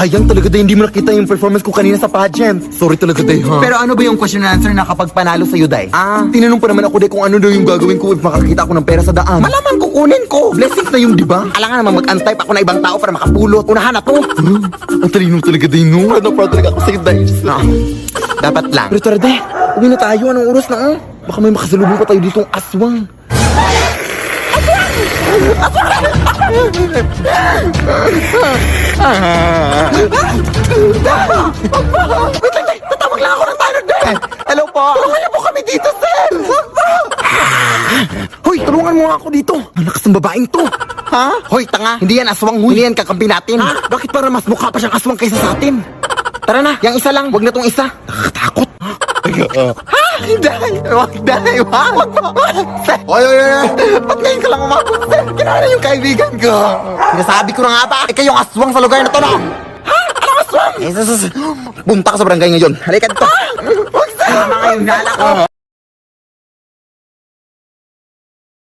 Sayang talaga day, hindi mo nakita yung performance ko kanina sa pageant. Sorry talaga day, ha? Pero ano ba yung question and answer na kapag panalo sa'yo, day? Tinanong pa naman ako day kung ano daw yung gagawin ko if makakita ako ng pera sa daan. Malamang kukunin ko. Blessings na yung diba? Alangan naman mag-antay pa ako na ibang tao para makapulot. Unahan na to. Ang talino talaga day, no? Ano, proud talaga ako sa'yo, day. Dapat lang. Pero tara, day. Uwi na tayo. Anong oras na, ah? Baka may makasalubong pa tayo ditong aswang. Tatawag lang ako ng tayo, Dad! Hello po! Tulungan niyo po kami dito, sir! Hoy, tulungan mo nga ako dito! Malakas ng babaeng to! Ha? Hoy, tanga! Hindi yan aswang, huy! Hindi yan kakampi natin! Ha? Bakit para mas mukha pa siyang aswang kaysa sa atin? Tara na, yung isa lang, wag na tong isa! Nakakatakot! Ha? Hindi! Wag, Day! Wag mo! Sir! Oy! Ba't ngayon ka lang umabot, sir? Kinala yung kaibigan ko! Sinasabi ko na nga ba? Ikaw yung aswang sa lugar na to, no? Ha? Anong aswang? Bunta ka sa barangay ngayon. Halika dito! Wag, sir! Mga yung nala ko!